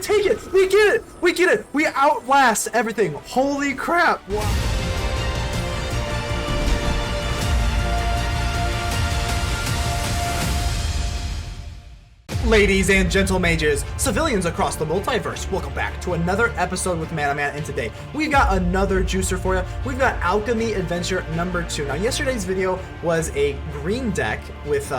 take it. We get it. We get it. We outlast everything. Holy crap. Wow. Ladies and gentle mages, civilians across the multiverse, welcome back to another episode with ManaMan, and today we've got another juicer for you. We've got Alchemy Adventure number 2. Now, yesterday's video was a green deck with,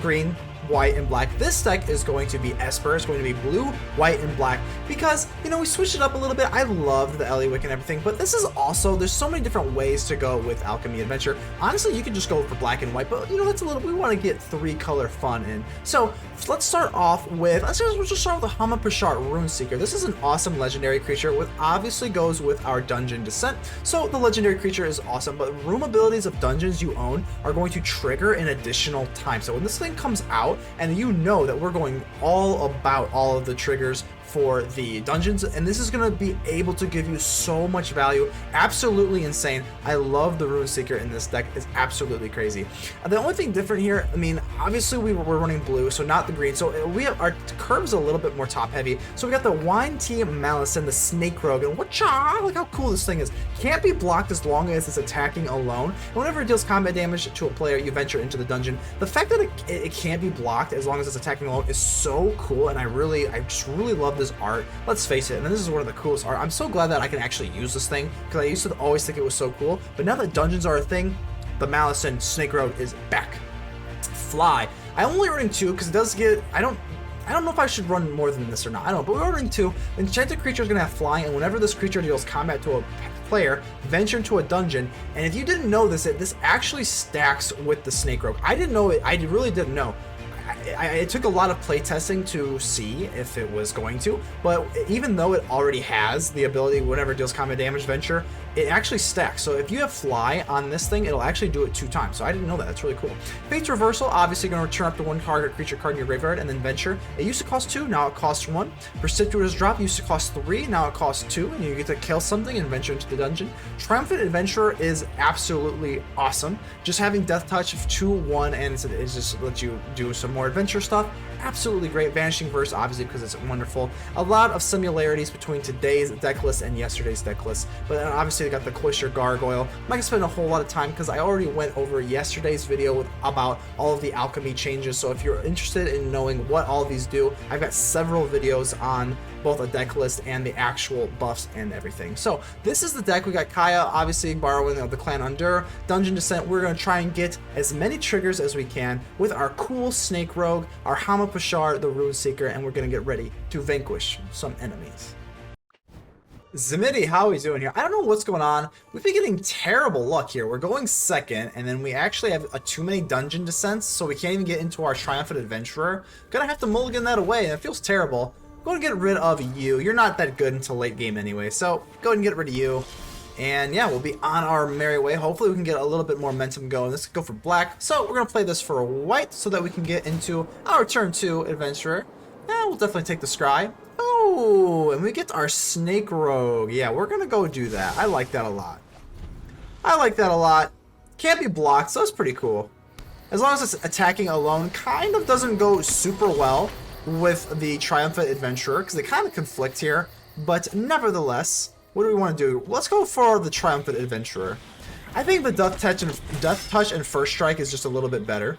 green, white, and black. This deck is going to be Esper. It's going to be blue, white, and black because, you know, we switched it up a little bit. I loved the Eliwick and everything, but this is also, there's so many different ways to go with Alchemy Adventure. Honestly, you could just go for black and white, but, you know, that's a little, we want to get 3-color fun in. So, let's start off with, let's just start with the Hama Pashar Runeseeker. This is an awesome legendary creature, with obviously goes with our Dungeon Descent. So, the legendary creature is awesome, but room abilities of dungeons you own are going to trigger an additional time. So, when this thing comes out, and you know that we're going all about all of the triggers for the dungeons, and this is going to be able to give you so much value. Absolutely insane. I love the Runeseeker in this deck. It's absolutely crazy. The only thing different here, I mean, obviously we're running blue, so not the green, so we have our curves a little bit more top heavy. So we got the Yuan-Ti Malison, the Snake Rogue, and look how cool this thing is. Can't be blocked as long as it's attacking alone, and whenever it deals combat damage to a player, you venture into the dungeon. The fact that it can't be blocked as long as it's attacking alone is so cool, and I just really love this art. Let's face it, and this is one of the coolest art. I'm so glad that I can actually use this thing, because I used to always think it was so cool, but now that dungeons are a thing, the Malison Snake Rogue is back. Fly. I'm only running 2 because it does get, I don't know if I should run more than this or not. I don't know, but we're running 2. Enchanted creature is going to have flying, and whenever this creature deals combat to a player, venture into a dungeon. And if you didn't know this, this actually stacks with the Snake Rogue. I didn't know it. I really didn't know. It took a lot of playtesting to see if it was going to, but even though it already has the ability, whenever it deals combat damage venture, it actually stacks. So if you have fly on this thing, it'll actually do it 2 times. So I didn't know that. That's really cool. Fate's Reversal, obviously going to return up to 1 target creature card in your graveyard and then venture. It used to cost 2, now it costs 1. Precipitous Drop used to cost 3, now it costs 2, and you get to kill something and venture into the dungeon. Triumphant Adventurer is absolutely awesome. Just having Death Touch of 2/1, and it just lets you do some more adventure stuff. Absolutely great. Vanishing Verse, obviously, because it's wonderful. A lot of similarities between today's deck list and yesterday's deck list. But then obviously, they got the A-Cloister Gargoyle. I'm not going to spend a whole lot of time because I already went over yesterday's video about all of the alchemy changes. So if you're interested in knowing what all of these do, I've got several videos on both a deck list and the actual buffs and everything. So this is the deck. We got Kaya, obviously, Barrowin of the clan Undurr. Dungeon Descent, we're going to try and get as many triggers as we can with our cool Snake Rogue, our Hama Pashar, the Runeseeker, and we're going to get ready to vanquish some enemies. Zimidi, how are we doing here? I don't know what's going on. We've been getting terrible luck here. We're going second, and then we actually have too many dungeon descents, so we can't even get into our Triumphant Adventurer. Gonna have to mulligan that away, and it feels terrible. Going to get rid of you. You're not that good until late game anyway, so go ahead and get rid of you. And yeah, we'll be on our merry way. Hopefully we can get a little bit more momentum going. Let's go for black. So we're going to play this for white so that we can get into our turn 2 adventurer. Yeah, we'll definitely take the scry. Oh, and we get our Snake Rogue. Yeah, we're going to go do that. I like that a lot. I like that a lot. Can't be blocked, so that's pretty cool. As long as it's attacking alone, kind of doesn't go super well with the Triumphant Adventurer because they kind of conflict here. But nevertheless, what do we want to do? Let's go for the Triumphant Adventurer. I think the Death Touch and First Strike is just a little bit better.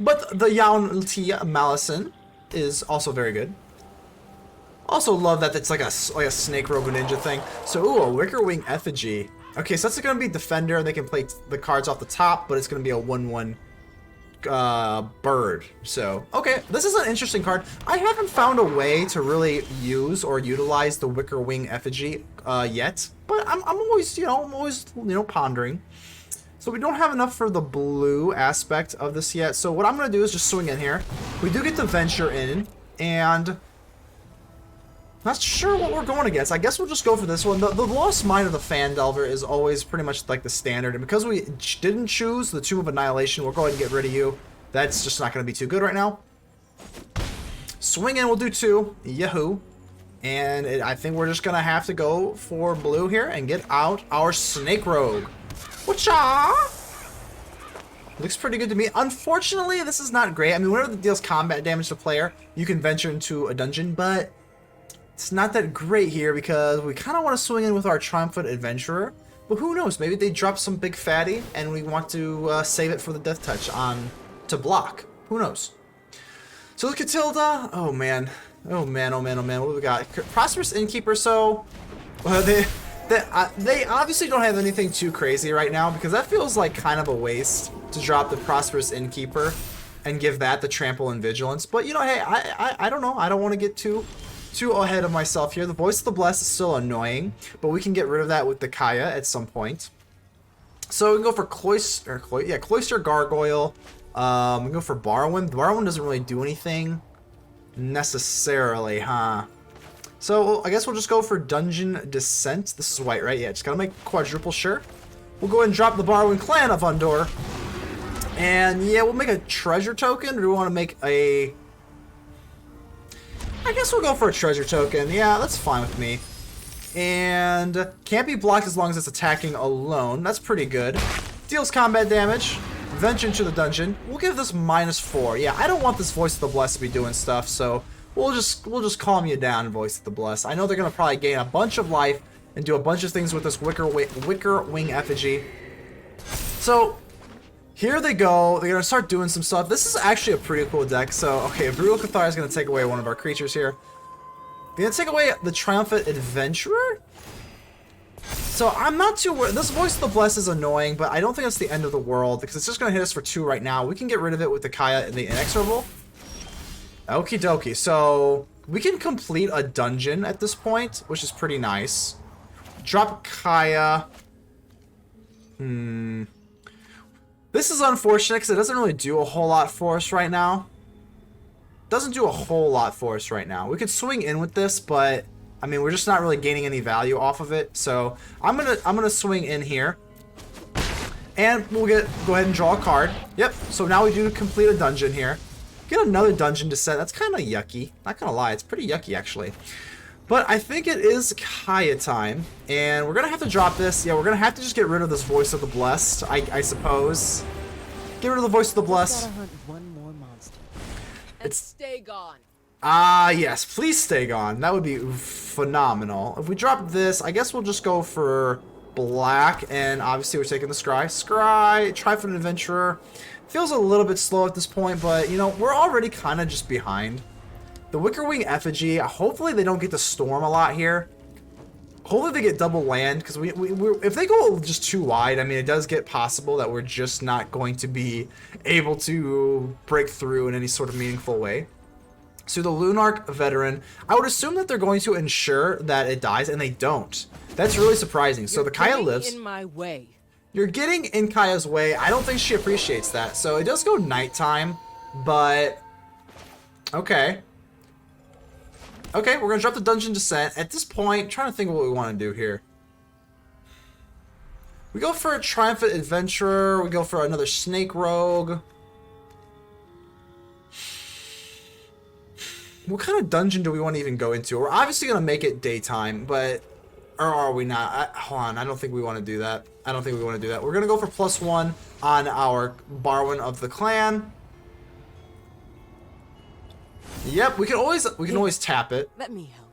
But the Yuan-Ti Malison is also very good. Also love that it's like a Snake Rogue Ninja thing. So, ooh, a Wicker Wing Effigy. Okay, so that's going to be Defender. They can play the cards off the top, but it's going to be a 1/1 bird. So okay, this is an interesting card. I haven't found a way to really use or utilize the Wicker Wing Effigy yet, but I'm always pondering. So we don't have enough for the blue aspect of this yet, so what I'm gonna do is just swing in here. We do get to venture in, and not sure what we're going against. I guess we'll just go for this one. The Lost Mine of the Fan Delver is always pretty much like the standard. And because we didn't choose the Tomb of Annihilation, we'll go ahead and get rid of you. That's just not going to be too good right now. Swing in, we'll do 2. Yahoo. And I think we're just going to have to go for blue here and get out our Snake Rogue. Whatcha? Looks pretty good to me. Unfortunately, this is not great. I mean, whenever it deals combat damage to player, you can venture into a dungeon, but It's not that great here because we kind of want to swing in with our Triumphant Adventurer. But who knows? Maybe they drop some big fatty and we want to save it for the Death Touch on to block. Who knows? So look at Tilda. Oh man. Oh man, oh man, oh man. What do we got? Prosperous Innkeeper. So they obviously don't have anything too crazy right now because that feels like kind of a waste to drop the Prosperous Innkeeper and give that the Trample and Vigilance. But you know, hey, I don't know. I don't want to get too ahead of myself here. The Voice of the Blessed is still annoying, but we can get rid of that with the Kaya at some point. So we can go for Cloister Gargoyle. We can go for Barrowin. Barrowin doesn't really do anything necessarily, huh? So I guess we'll just go for Dungeon Descent. This is white, right? Yeah, just gotta make quadruple sure. We'll go ahead and drop the Barrowin Clan of Undurr. And yeah, we'll make a treasure token. Or do we want to make a... I guess we'll go for a treasure token. Yeah, that's fine with me. And can't be blocked as long as it's attacking alone. That's pretty good. Deals combat damage. Venture into the dungeon. We'll give this -4. Yeah, I don't want this Voice of the Blessed to be doing stuff, so we'll just calm you down, Voice of the Blessed. I know they're gonna probably gain a bunch of life and do a bunch of things with this Wicker Wing Effigy. So here they go. They're gonna start doing some stuff. This is actually a pretty cool deck. So okay, Brutal Cathar is gonna take away one of our creatures here. They're gonna take away the Triumphant Adventurer. So I'm not too worried. This Voice of the Blessed is annoying, but I don't think it's the end of the world because it's just gonna hit us for 2 right now. We can get rid of it with the Kaya the Inexorable. Okie dokie. So we can complete a dungeon at this point, which is pretty nice. Drop Kaya. This is unfortunate because it doesn't really do a whole lot for us right now. Doesn't do a whole lot for us right now. We could swing in with this, but I mean we're just not really gaining any value off of it. So I'm gonna swing in here, and we'll go ahead and draw a card. Yep. So now we do complete a dungeon here. Get another Dungeon Descent. That's kind of yucky. Not gonna lie, it's pretty yucky actually. But I think it is Kaya time, and we're gonna have to drop this. Yeah, we're gonna have to just get rid of this Voice of the Blessed, I suppose. Get rid of the Voice of the Blessed. Gotta hunt one more monster. And stay gone. Ah, yes, please stay gone. That would be phenomenal. If we drop this, I guess we'll just go for black, and obviously we're taking the Scry. Scry, Triumphant Adventurer. Feels a little bit slow at this point, but you know, we're already kind of just behind. The Wicker Wing Effigy, hopefully they don't get to storm a lot here. Hopefully they get double land, because if they go just too wide, I mean, it does get possible that we're just not going to be able to break through in any sort of meaningful way. So the Lunarch Veteran, I would assume that they're going to ensure that it dies, and they don't. That's really surprising. So the Kaya lives. In my way. You're getting in Kaya's way. I don't think she appreciates that. So it does go nighttime, but okay. Okay, we're gonna drop the Dungeon Descent. At this point, trying to think of what we want to do here. We go for a Triumphant Adventurer. We go for another Snake Rogue. What kind of dungeon do we want to even go into? We're obviously gonna make it daytime, but or are we not? Hold on, I don't think we want to do that. I don't think we want to do that. We're gonna go for +1 on our Barrowin of the Clan. Yep, we can always tap it. Let me help.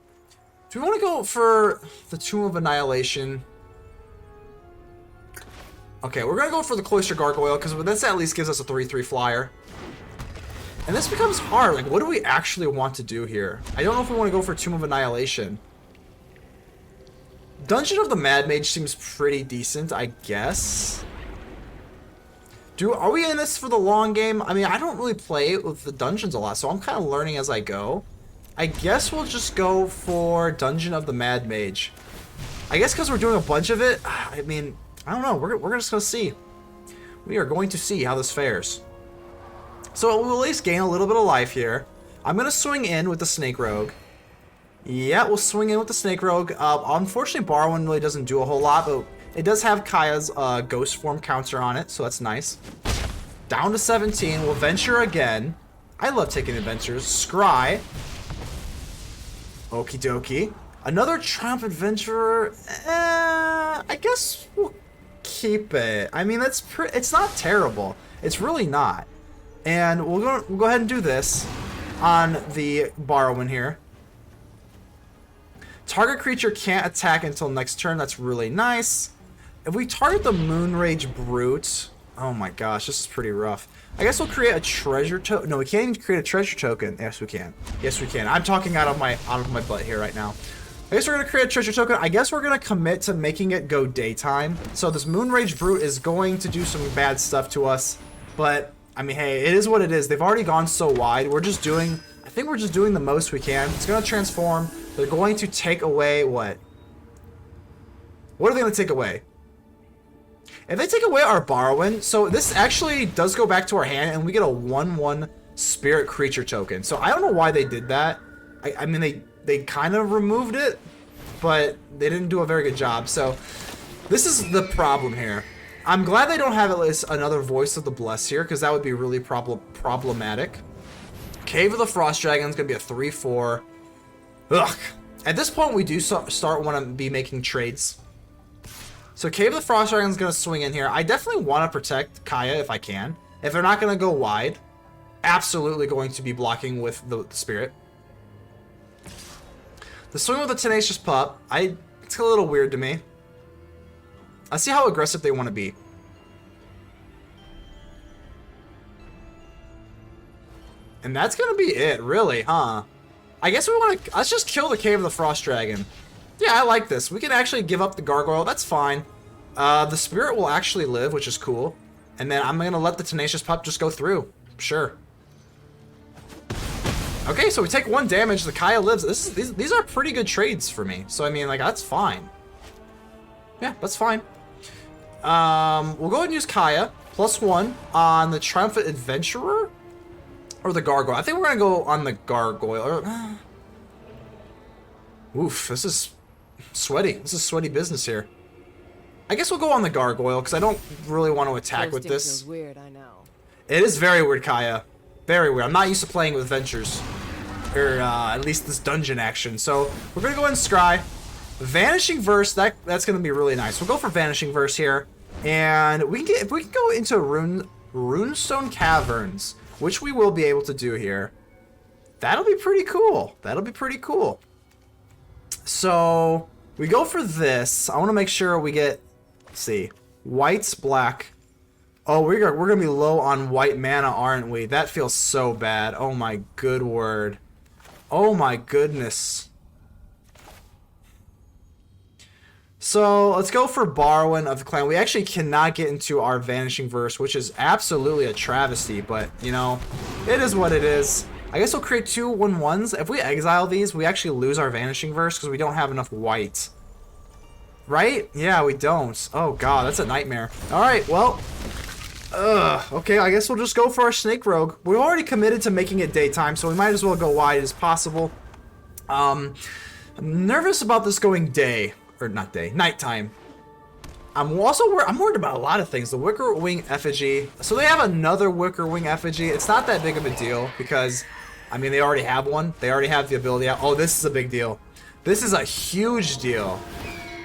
Do we want to go for the Tomb of Annihilation? Okay, we're gonna go for the Cloister Gargoyle because this at least gives us a 3/3 flyer. And this becomes hard. Like, what do we actually want to do here? I don't know if we want to go for Tomb of Annihilation. Dungeon of the Mad Mage seems pretty decent, I guess. Are we in this for the long game? I mean, I don't really play with the dungeons a lot, so I'm kind of learning as I go. I guess we'll just go for Dungeon of the Mad Mage. I guess because we're doing a bunch of it, I mean, I don't know. We're just going to see. We are going to see how this fares. So we'll at least gain a little bit of life here. I'm going to swing in with the Snake Rogue. Yeah, we'll swing in with the Snake Rogue. Unfortunately, Barrowin really doesn't do a whole lot, but it does have Kaya's Ghost Form counter on it, so that's nice. Down to 17. We'll venture again. I love taking adventures. Scry. Okie dokie. Another Triumphant Adventurer. I guess we'll keep it. I mean, it's not terrible. It's really not. And we'll go ahead and do this on the Barrowin here. target creature can't attack until next turn. That's really nice. If we target the Moonrage Brute, oh my gosh, this is pretty rough. I guess we'll create a treasure token. No, we can't even create a treasure token. Yes, we can. Yes, we can. I'm talking out of my butt here right now. I guess we're gonna create a treasure token. I guess we're gonna commit to making it go daytime. So this Moonrage Brute is going to do some bad stuff to us, but I mean, hey, it is what it is. They've already gone so wide. We're just doing. I think we're just doing the most we can. It's gonna transform. They're going to take away what? What are they gonna take away? If they take away our Barrowin, so this actually does go back to our hand, and we get a 1/1 Spirit Creature token. So I don't know why they did that. I mean, they kind of removed it, but they didn't do a very good job. So this is the problem here. I'm glad they don't have at least another Voice of the Blessed here, because that would be really problematic. Cave of the Frost Dragon is going to be a 3/4. Ugh. At this point, we do start want to be making trades. So Cave of the Frost Dragon is going to swing in here. I definitely want to protect Kaya if I can. If they're not going to go wide, absolutely going to be blocking with the Spirit. The swing with the Tenacious Pup, it's a little weird to me. I see how aggressive they want to be. And that's going to be it, really, huh? I guess we want to... Let's just kill the Cave of the Frost Dragon. Yeah, I like this. We can actually give up the Gargoyle. That's fine. The Spirit will actually live, which is cool. And then I'm going to let the Tenacious Pup just go through. Sure. Okay, so we take 1 damage. The Kaya lives. These are pretty good trades for me. So, I mean, like, that's fine. Yeah, that's fine. We'll go ahead and use Kaya. +1 on the Triumphant Adventurer. Or the Gargoyle. I think we're going to go on the Gargoyle. Oof, this is sweaty. This is sweaty business here. I guess we'll go on the Gargoyle, because I don't really want to attack with this. Feels weird, I know. It is very weird, Kaya. Very weird. I'm not used to playing with adventures. Or at least this dungeon action. So we're going to go ahead and scry. Vanishing Verse, that's going to be really nice. We'll go for Vanishing Verse here. And if we can go into Runestone Caverns, which we will be able to do here, that'll be pretty cool. That'll be pretty cool. So we go for this. I want to make sure we get, let's see, white's black. Oh, we're gonna be low on white mana, aren't we? That feels so bad. Oh my good word. Oh my goodness. So let's go for Barrowin of the Clan. We actually cannot get into our Vanishing Verse, which is absolutely a travesty, but you know, it is what it is. I guess we'll create 2 1/1s. If we exile these, we actually lose our Vanishing Verse because we don't have enough white. Right? Yeah, we don't. Oh god, that's a nightmare. Alright, well. Okay, I guess we'll just go for our Snake Rogue. We're already committed to making it daytime, so we might as well go wide as possible. I'm nervous about this going day. Or not day, nighttime. I'm worried about a lot of things. The Wicker Wing Effigy. So they have another Wicker Wing Effigy. It's not that big of a deal because, I mean, they already have one. They already have the ability. Oh, this is a big deal. This is a huge deal.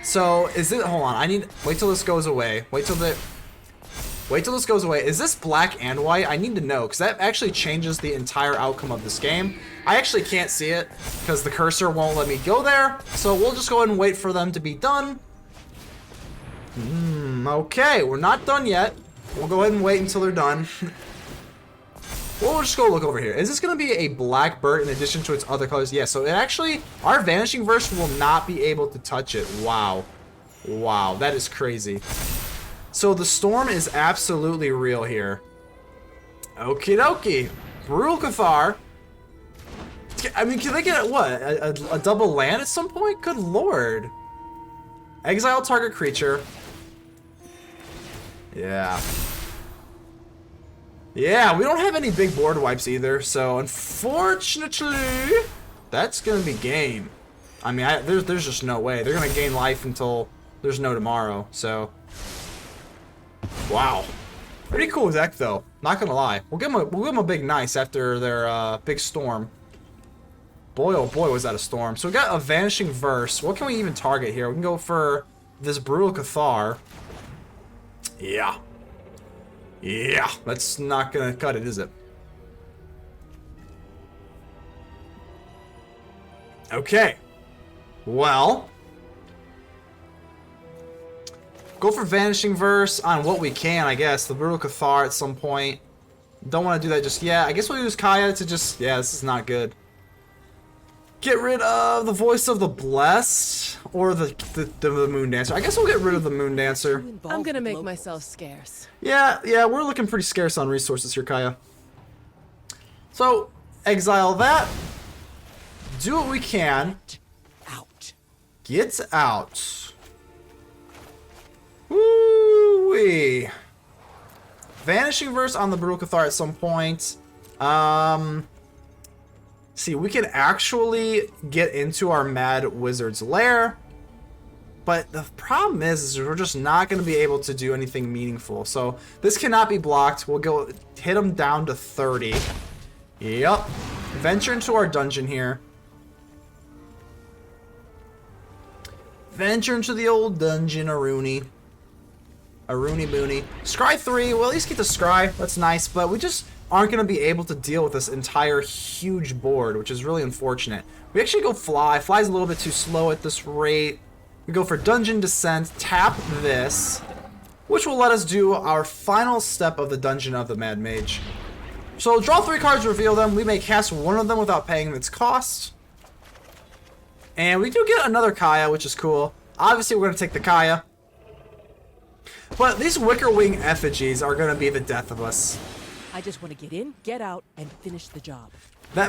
So is it? Hold on. Wait till this goes away. Wait till this goes away. Is this black and white? I need to know because that actually changes the entire outcome of this game. I actually can't see it because the cursor won't let me go there. So we'll just go ahead and wait for them to be done. Okay, we're not done yet. We'll go ahead and wait until they're done. We'll just go look over here. Is this going to be a black bird in addition to its other colors? Yeah, so it actually, our Vanishing Verse will not be able to touch it. Wow. Wow, that is crazy. So the storm is absolutely real here. Okie dokie. Brutal Cathar. I mean, can they get, what, a double land at some point? Good lord. Exile target creature. Yeah. Yeah, we don't have any big board wipes either, so unfortunately, that's gonna be game. I mean, there's just no way. They're gonna gain life until there's no tomorrow, so. Wow. Pretty cool deck, though. Not gonna lie. We'll give them a big nice after their big storm. Boy, oh boy, was that a storm. So we got a Vanishing Verse. What can we even target here? We can go for this Brutal Cathar. Yeah. Yeah. That's not gonna cut it, is it? Okay. Well, go for Vanishing Verse on what we can, I guess. The Brutal Cathar at some point. Don't want to do that just yet. I guess we'll use Kaya to just... Yeah, this is not good. Get rid of the Voice of the Blessed or the Moon Dancer. I guess we'll get rid of the Moon Dancer. I'm gonna make myself scarce. Yeah, we're looking pretty scarce on resources here, Kaya. So, exile that. Do what we can. Out. Get out. Woo-wee. Vanishing Verse on the Brutal Cathar at some point. See, we can actually get into our Mad Wizard's lair. But the problem is we're just not going to be able to do anything meaningful. So this cannot be blocked. We'll go hit them down to 30. Yep. Venture into our dungeon here. Venture into the old dungeon, Aruni. Aruni Boony. Scry 3, we'll at least get the Scry. That's nice, but we just aren't going to be able to deal with this entire huge board, which is really unfortunate. We actually go Fly. Fly's a little bit too slow at this rate. We go for Dungeon Descent, tap this, which will let us do our final step of the Dungeon of the Mad Mage. So draw 3 cards, reveal them. We may cast one of them without paying its cost. And we do get another Kaya, which is cool. Obviously, we're going to take the Kaya. But these Wicker Wing effigies are going to be the death of us. I just want to get in, get out, and finish the job.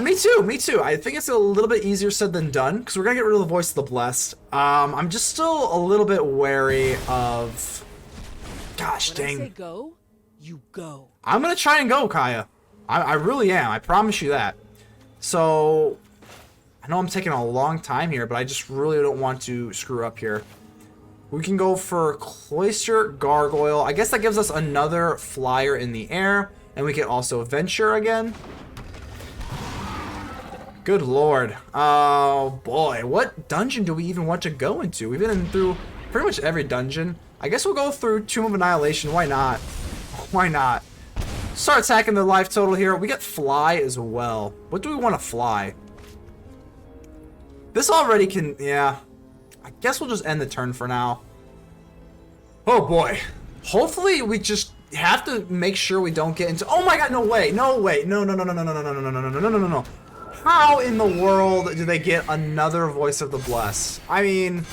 Me too. I think it's a little bit easier said than done, because we're going to get rid of the Voice of the Blessed. I'm just still a little bit wary of... Gosh dang. When I say go, you go. I'm going to try and go, Kaya. I really am. I promise you that. So, I know I'm taking a long time here, but I just really don't want to screw up here. We can go for A-Cloister Gargoyle. I guess that gives us another flyer in the air. And we can also venture again. Good lord. Oh boy. What dungeon do we even want to go into? We've been through pretty much every dungeon. I guess we'll go through Tomb of Annihilation. Why not? Why not? Start attacking the life total here. We get Fly as well. What do we want to fly? This already can... Yeah. I guess we'll just end the turn for now. Oh boy. Hopefully we just have to make sure we don't get into... Oh my god, no way. No way. No. How in the world do they get another Voice of the Blessed? I mean...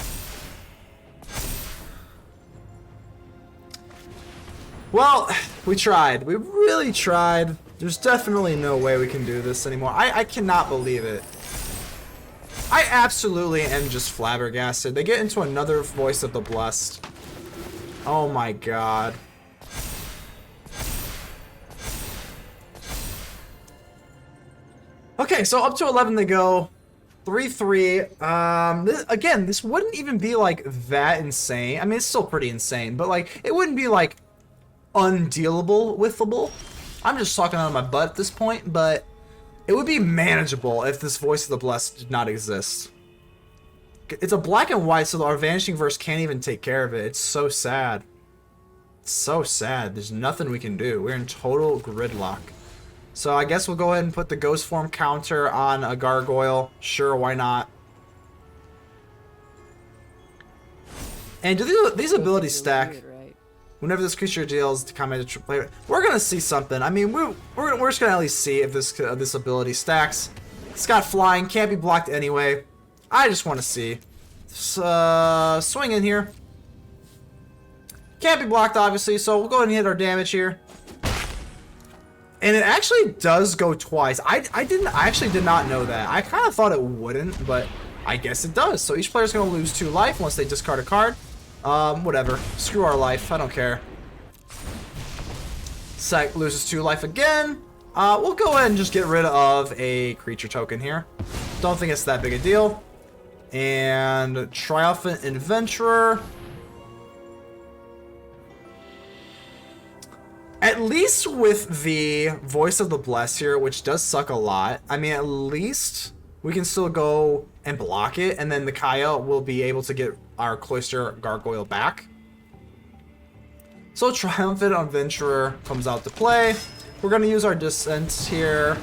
Well, we tried. We really tried. There's definitely no way we can do this anymore. I cannot believe it. I absolutely am just flabbergasted. They get into another Voice of the Blessed. Oh my god. Okay, so up to 11 to go. 3-3. Again, this wouldn't even be like that insane. I mean, it's still pretty insane, but like, it wouldn't be like undealable withable. I'm just talking out of my butt at this point, but it would be manageable if this Voice of the Blessed did not exist. It's a black and white, so our Vanishing Verse can't even take care of it. It's so sad. It's so sad. There's nothing we can do. We're in total gridlock. So I guess we'll go ahead and put the Ghost Form counter on a Gargoyle. Sure, why not? And do these abilities stack? Whenever this creature deals to combat a player, we're gonna see something. I mean, we're just gonna at least see if this ability stacks. It's got flying, can't be blocked anyway. I just want to see. Swing in here. Can't be blocked, obviously, so we'll go ahead and hit our damage here. And it actually does go twice. I actually did not know that. I kind of thought it wouldn't, but I guess it does. So each player's gonna lose 2 life once they discard a card. Whatever. Screw our life. I don't care. Sec loses 2 life again. We'll go ahead and just get rid of a creature token here. Don't think it's that big a deal. And Triumphant Adventurer. At least with the Voice of the Blessed here, which does suck a lot. I mean, at least we can still go and block it, and then the Kaya will be able to get our A-Cloister Gargoyle back. So Triumphant Adventurer comes out to play. We're going to use our Descent here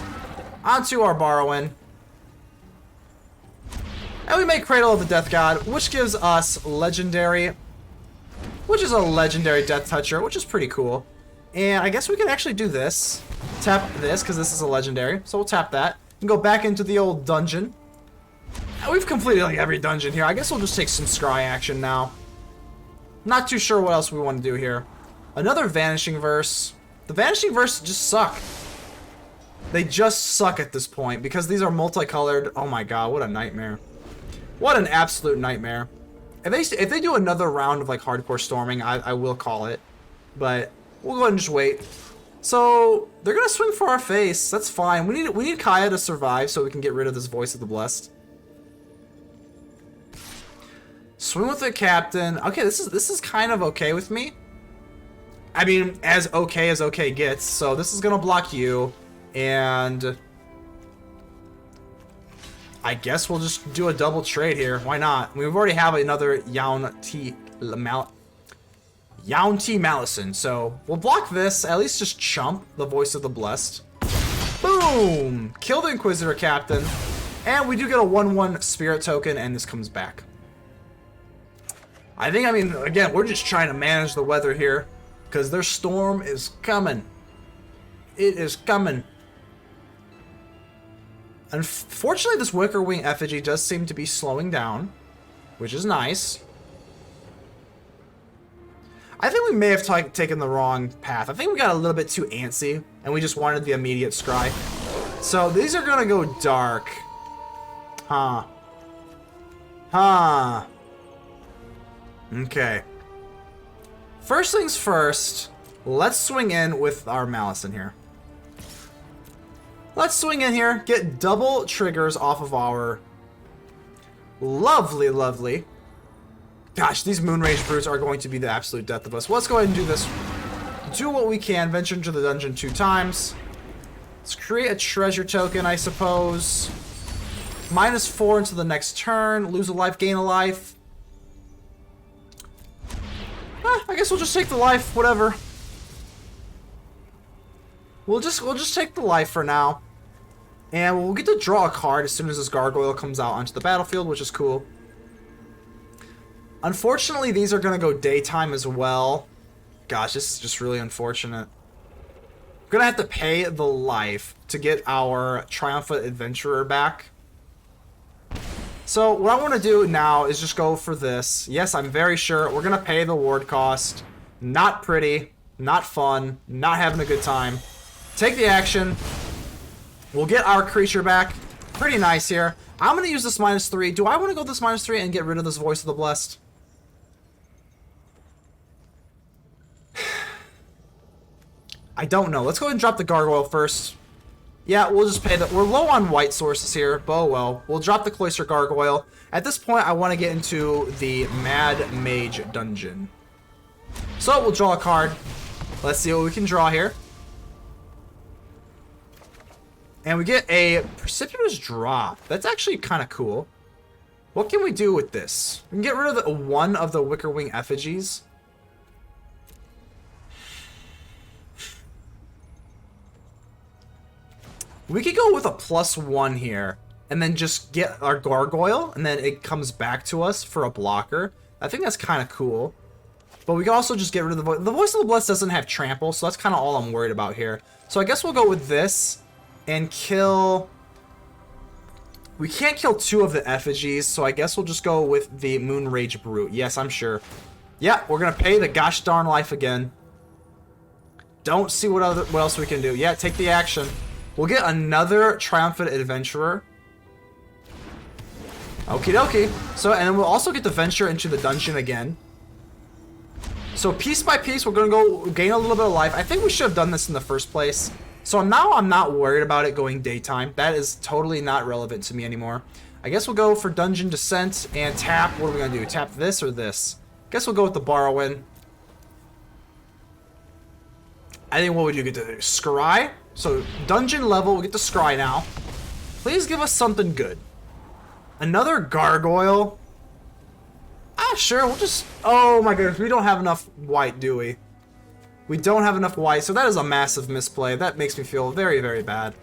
onto our Barrowin. And we make Cradle of the Death God, which gives us Legendary, which is a Legendary Death Toucher, which is pretty cool. And I guess we can actually do this. Tap this, because this is a Legendary. So we'll tap that. And go back into the old dungeon. And we've completed like every dungeon here. I guess we'll just take some scry action now. Not too sure what else we want to do here. Another Vanishing Verse. The Vanishing Verse just suck. They just suck at this point, because these are multicolored. Oh my god, what a nightmare. What an absolute nightmare. If they do another round of like hardcore storming, I will call it. But we'll go ahead and just wait. So they're gonna swing for our face. That's fine. We need Kaya to survive so we can get rid of this Voice of the Blessed. Swing with the captain. Okay, this is kind of okay with me. I mean, as okay gets. So this is gonna block you, and I guess we'll just do a double trade here. Why not? We've already have another Yuan-Ti Malison, so we'll block this. At least just chump the Voice of the Blessed. Boom! Kill the Inquisitor Captain, and we do get a 1/1 Spirit token, and this comes back. I mean, again, we're just trying to manage the weather here, because their storm is coming. It is coming. Unfortunately, this Wicker Wing effigy does seem to be slowing down, which is nice. I think we may have taken the wrong path. I think we got a little bit too antsy, and we just wanted the immediate scry. So these are gonna go dark. Huh. Huh. Okay. First things first, let's swing in with our Malison here. Let's swing in here, get double triggers off of our lovely, lovely. Gosh, these Moonrage Brutes are going to be the absolute death of us. Well, let's go ahead and do this. Do what we can, venture into the dungeon 2 times. Let's create a treasure token, I suppose. -4 into the next turn, lose a life, gain a life. I guess we'll just take the life, whatever. We'll just take the life for now. And we'll get to draw a card as soon as this gargoyle comes out onto the battlefield, which is cool. Unfortunately, these are going to go daytime as well. Gosh, this is just really unfortunate. We're going to have to pay the life to get our Triumphant Adventurer back. So what I want to do now is just go for this. Yes, I'm very sure we're going to pay the ward cost. Not pretty, not fun, not having a good time. Take the action. We'll get our creature back. Pretty nice here. I'm going to use this -3. Do I want to go this -3 and get rid of this Voice of the Blessed? I don't know. Let's go ahead and drop the gargoyle first. Yeah, we'll just pay the... We're low on white sources here, but oh well. We'll drop the Cloister Gargoyle. At this point, I want to get into the Mad Mage dungeon. So, we'll draw a card. Let's see what we can draw here. And we get a Precipitous Drop. That's actually kind of cool. What can we do with this? We can get rid of one of the Wicker Wing effigies. We could go with a +1 here, and then just get our gargoyle, and then it comes back to us for a blocker. I think that's kind of cool. But we can also just get rid of the Voice of the Blessed doesn't have trample, so that's kind of all I'm worried about here. So I guess we'll go with this and kill... We can't kill 2 of the effigies, so I guess we'll just go with the Moonrage Brute. Yes, I'm sure. Yeah, we're gonna pay the gosh darn life again. Don't see what else we can do. Yeah, take the action. We'll get another Triumphant Adventurer. Okie dokie. So, and then we'll also get to venture into the dungeon again. So piece by piece, we're gonna go gain a little bit of life. I think we should have done this in the first place. So now I'm not worried about it going daytime. That is totally not relevant to me anymore. I guess we'll go for Dungeon Descent and tap. What are we gonna do? Tap this or this? Guess we'll go with the Barrowin. I think what would you get to do? Scry? So dungeon level, we get to scry now. Please give us something good. Another gargoyle? Ah, sure, we'll just... Oh my goodness, we don't have enough white, do we? We don't have enough white, so that is a massive misplay. That makes me feel very, very bad.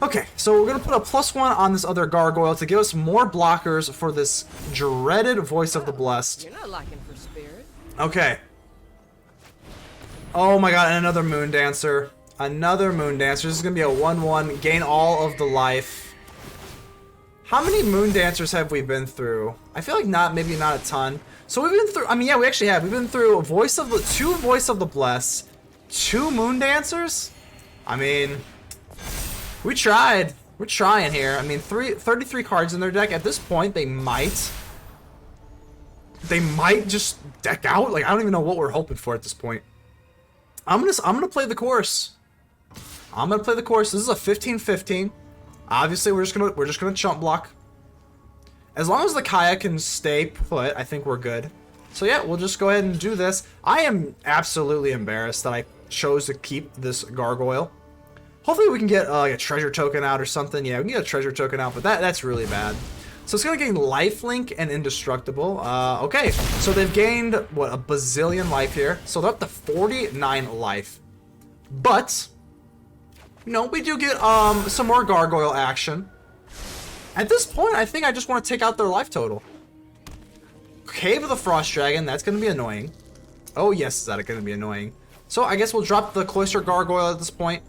Okay, so we're gonna put a +1 on this other gargoyle to give us more blockers for this dreaded Voice of the Blessed. You're not lacking for spirit. Okay. Oh my god, and another Moon Dancer. Another Moon Dancer. This is gonna be a 1/1. Gain all of the life. How many Moon Dancers have we been through? I feel like maybe not a ton. So we've been through, I mean, yeah, we actually have. We've been through two Voice of the Blessed, 2 Moon Dancers. I mean, we tried. We're trying here. I mean, 33 cards in their deck. At this point, they might just deck out. Like, I don't even know what we're hoping for at this point. I'm gonna play the course. I'm gonna play the course. This is a 15-15. Obviously, we're just gonna chump block. As long as the Kaya can stay put, I think we're good. So yeah, we'll just go ahead and do this. I am absolutely embarrassed that I chose to keep this gargoyle. Hopefully we can get like a treasure token out or something. Yeah, we can get a treasure token out, but that's really bad. So it's gonna gain lifelink and indestructible. Okay, so they've gained what, a bazillion life here. So they're up to 49 life. But you know, we do get some more gargoyle action. At this point, I think I just want to take out their life total. Cave of the Frost Dragon, that's going to be annoying. Oh yes, is that going to be annoying. So I guess we'll drop the Cloister Gargoyle at this point.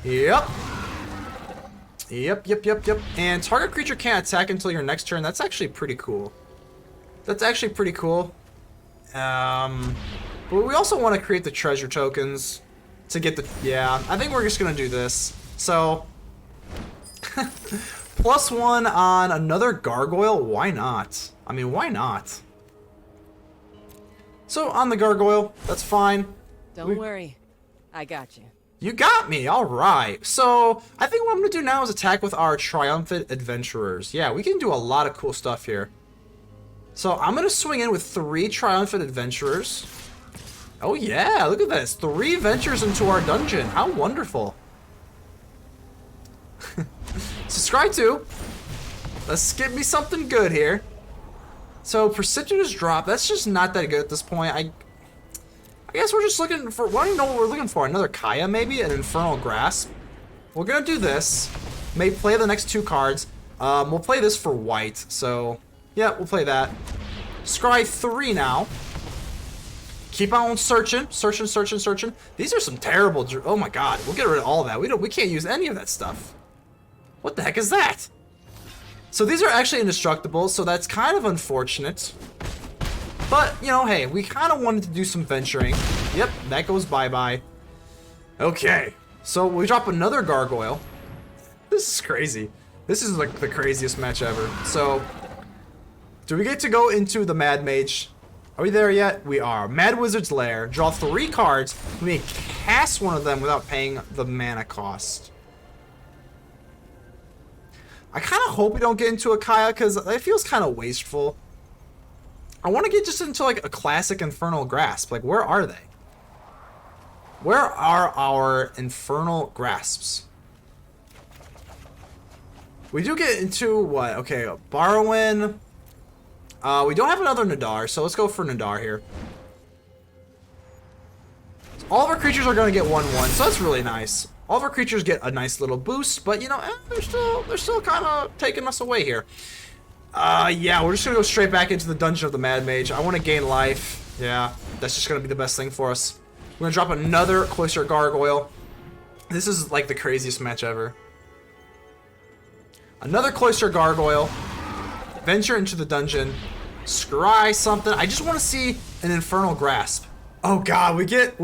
Yep. And target creature can't attack until your next turn. That's actually pretty cool. But we also want to create the treasure tokens to get the... Yeah, I think we're just going to do this. So... +1 on another gargoyle? Why not? I mean, why not? So, on the gargoyle, that's fine. Don't worry. I got you. You got me, alright. So, I think what I'm going to do now is attack with our Triumphant Adventurers. Yeah, we can do a lot of cool stuff here. So, I'm going to swing in with 3 Triumphant Adventurers. Oh yeah, look at this. 3 ventures into our dungeon. How wonderful. Subscribe to. Let's get me something good here. So, Precipitous Drop, that's just not that good at this point. I guess we're just looking for, well, I don't even know what we're looking for. Another Kaya, maybe? An Infernal Grasp. We're gonna do this. May play the next 2 cards. We'll play this for white. So, yeah, we'll play that. Scry 3 now. Keep on searching. These are some terrible, oh my god. We'll get rid of all that. We can't use any of that stuff. What the heck is that? So these are actually indestructible, so that's kind of unfortunate. But, you know, hey, we kind of wanted to do some venturing. Yep, that goes bye-bye. Okay, so we drop another gargoyle. This is crazy. This is like the craziest match ever. So, do we get to go into the Mad Mage? Are we there yet? We are. Mad Wizard's Lair. Draw 3 cards. We may cast one of them without paying the mana cost. I kind of hope we don't get into a Kaya because it feels kind of wasteful. I want to get just into like a classic Infernal Grasp. Like, where are they? Where are our Infernal Grasps? We do get into what? Okay, Barrowin. We don't have another Nadaar, so let's go for Nadaar here. All of our creatures are going to get 1/1, so that's really nice. All of our creatures get a nice little boost, but you know, they're still kind of taking us away here. Yeah, we're just gonna go straight back into the Dungeon of the Mad Mage. I want to gain life. Yeah, that's just gonna be the best thing for us. We're gonna drop another Cloister Gargoyle. This is like the craziest match ever. Another Cloister Gargoyle. Venture into the dungeon. Scry something. I just want to see an Infernal Grasp. Oh god, we get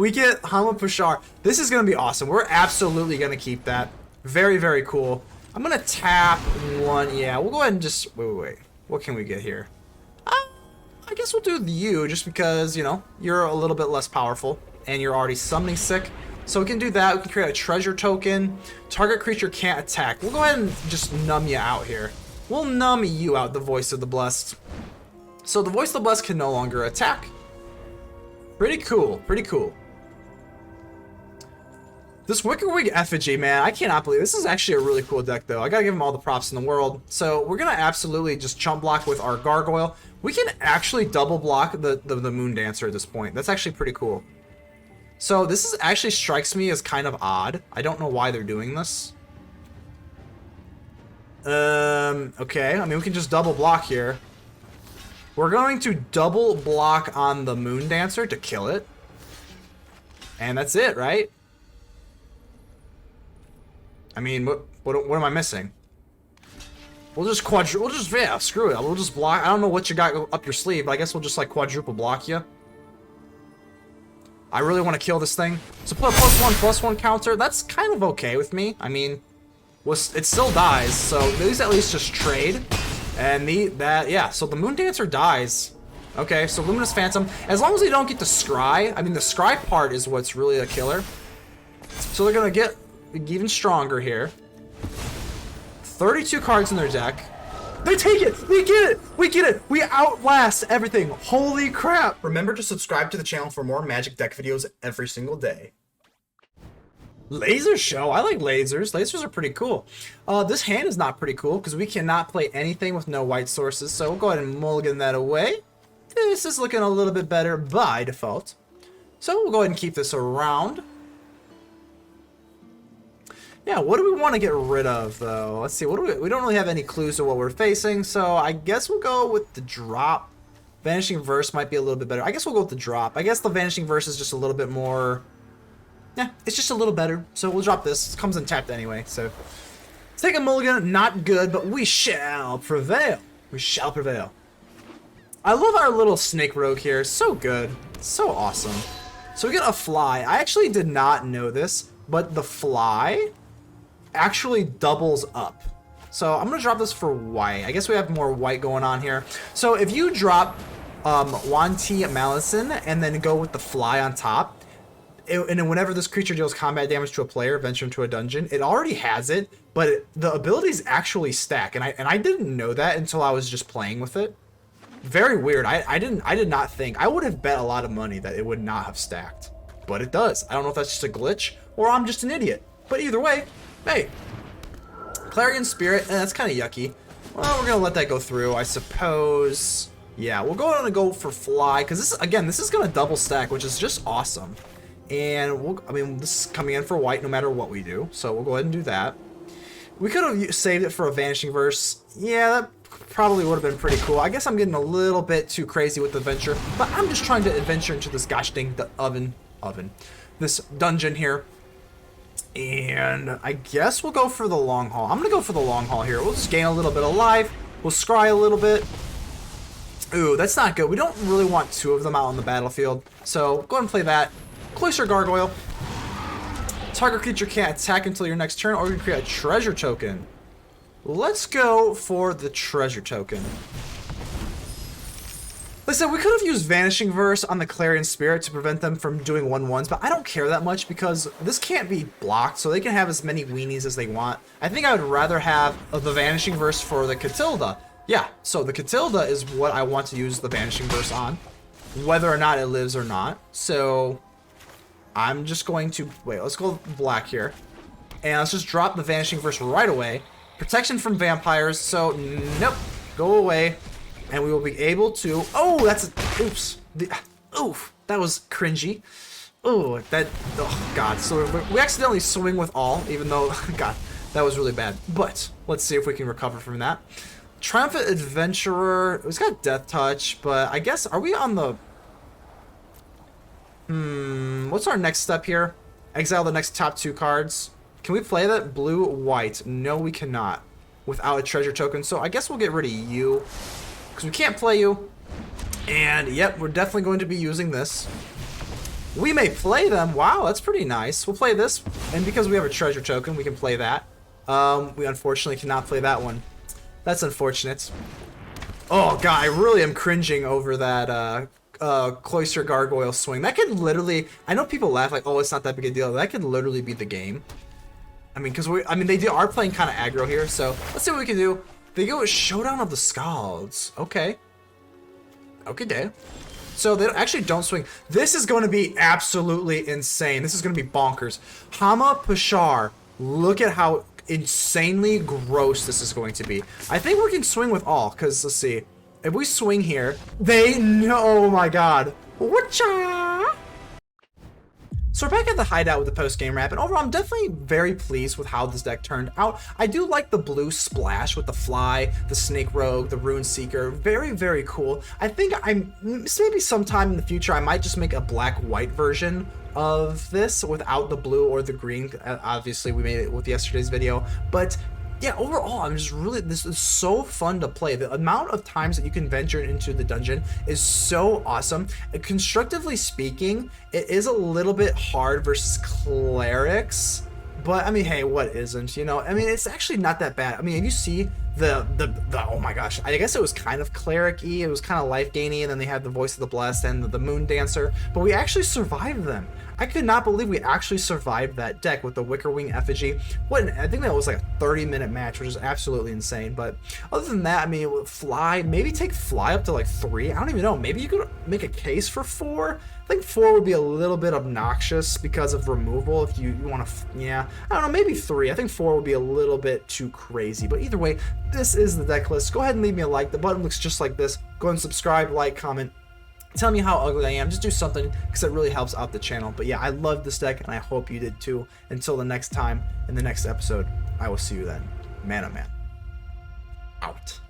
Hama Pashar. This is gonna be awesome. We're absolutely gonna keep that. Very, very cool. I'm gonna tap 1. Yeah, we'll go ahead and just wait. What can we get here? I guess we'll do you just because, you know, you're a little bit less powerful and you're already summoning sick. So we can do that. We can create a treasure token. Target creature can't attack. We'll go ahead and just numb you out here. We'll numb you out, the Voice of the Blessed. So the Voice of the Blessed can no longer attack. Pretty cool, pretty cool. This Wickerwig Effigy, man, I cannot believe this is actually a really cool deck, though. I gotta give him all the props in the world. So we're gonna absolutely just chump block with our Gargoyle. We can actually double block the Moon Dancer at this point. That's actually pretty cool. So this is actually strikes me as kind of odd. I don't know why they're doing this. Okay. I mean, we can just double block here. We're going to double block on the Moon Dancer to kill it. And that's it, right? I mean, what am I missing? We'll just yeah, screw it. We'll just block. I don't know what you got up your sleeve, but I guess we'll just like quadruple block you. I really want to kill this thing. So put a +1/+1 counter. That's kind of okay with me. I mean, it still dies, so these at least just trade. And yeah, so the Moon Dancer dies. Okay, so Luminous Phantom, as long as they don't get the Scry, I mean the Scry part is what's really a killer. So they're gonna get even stronger here. 32 cards in their deck. They take it! We get it! We get it! We outlast everything! Holy crap! Remember to subscribe to the channel for more Magic deck videos every single day. Laser show? I like lasers. Lasers are pretty cool. This hand is not pretty cool because we cannot play anything with no white sources, so we'll go ahead and mulligan that away. This is looking a little bit better by default. So we'll go ahead and keep this around. Yeah, what do we want to get rid of, though? Let's see. What do we don't really have any clues to what we're facing, so I guess we'll go with the drop. Vanishing Verse might be a little bit better. I guess we'll go with the drop. I guess the Vanishing Verse is just a little bit more... Yeah, it's just a little better, so we'll drop this. It comes untapped anyway, so... Let's take a mulligan. Not good, but we shall prevail. We shall prevail. I love our little snake rogue here. So good. So awesome. So we get a fly. I actually did not know this, but the fly actually doubles up. So I'm gonna drop this for white. I guess we have more white going on here. So if you drop Yuan-Ti Malison and then go with the fly on top, and then whenever this creature deals combat damage to a player, venture into a dungeon, it already has it, but the abilities actually stack. And I didn't know that until I was just playing with it. Very weird. I did not think. I would have bet a lot of money that it would not have stacked, but it does. I don't know if that's just a glitch or I'm just an idiot. But either way, hey, Clarion Spirit, that's kind of yucky. Well, we're gonna let that go through, I suppose. Yeah, we'll go ahead and go for fly because this is gonna double stack, which is just awesome. And I mean, this is coming in for white no matter what we do, so we'll go ahead and do that. We could have saved it for a Vanishing Verse. Yeah, that probably would have been pretty cool. I guess I'm getting a little bit too crazy with the adventure, but I'm just trying to adventure into this gosh dang this dungeon here. And I guess we'll go for the long haul. I'm gonna go for the long haul here. We'll just gain a little bit of life. We'll scry a little bit. Ooh, that's not good. We don't really want two of them out on the battlefield. So go ahead and play that. A-Cloister Gargoyle. Target creature can't attack until your next turn, or you can create a treasure token. Let's go for the treasure token. Listen, we could have used Vanishing Verse on the Clarion Spirit to prevent them from doing 1/1s, but I don't care that much because this can't be blocked, so they can have as many weenies as they want. I think I would rather have the Vanishing Verse for the Catilda. Yeah, so the Catilda is what I want to use the Vanishing Verse on, whether or not it lives or not. So I'm just going to... Wait, let's go black here. And let's just drop the Vanishing Verse right away. Protection from vampires, so nope. Go away. And we will be able to... Oh, that's a... Oops. Oof. That was cringy. Oh, that... Oh, God. So we accidentally swing with all, even though... God, that was really bad. But let's see if we can recover from that. Triumphant Adventurer. It's got Death Touch, but I guess... Are we on the... What's our next step here? Exile the next top two cards. Can we play that? Blue, white. No, we cannot. Without a treasure token. So I guess we'll get rid of you. Because we can't play you. And, yep, we're definitely going to be using this. We may play them. Wow, that's pretty nice. We'll play this. And because we have a treasure token, we can play that. We unfortunately cannot play that one. That's unfortunate. Oh, God, I really am cringing over that Cloister Gargoyle swing. That could literally... I know people laugh like, oh, it's not that big a deal. That could literally be the game. I mean, because they are playing kind of aggro here. So let's see what we can do. They go with Showdown of the Scalds. Okay. Okay, day. So they actually don't swing. This is going to be absolutely insane. This is going to be bonkers. Hama, Pashar. Look at how insanely gross this is going to be. I think we can swing with all, because let's see. If we swing here, they know. Oh my God. Whatcha? So we're back at the hideout with the post-game wrap, and overall I'm definitely very pleased with how this deck turned out. I do like the blue splash with the fly, the snake rogue, the rune seeker. Very, very cool. I think maybe sometime in the future I might just make a black-white version of this without the blue or the green. Obviously we made it with yesterday's video, but yeah, overall, this is so fun to play. The amount of times that you can venture into the dungeon is so awesome. Constructively speaking, it is a little bit hard versus clerics, but I mean, hey, what isn't, you know? I mean, it's actually not that bad. I mean, if you see the oh my gosh, I guess it was kind of cleric-y, it was kind of life-gaining, and then they had the Voice of the Blessed and the Moon Dancer, but we actually survived them. I could not believe we actually survived that deck with the Wickerwing Effigy. I think that was like a 30-minute match, which is absolutely insane. But other than that, I mean, fly, maybe take fly up to like 3. I don't even know. Maybe you could make a case for 4. I think 4 would be a little bit obnoxious because of removal. If you want to, yeah, I don't know, maybe 3. I think 4 would be a little bit too crazy. But either way, this is the deck list. Go ahead and leave me a like. The button looks just like this. Go ahead and subscribe, like, comment. Tell me how ugly I am. Just do something because it really helps out the channel. But yeah, I love this deck and I hope you did too. Until the next time, in the next episode, I will see you then. ManaMan. Out.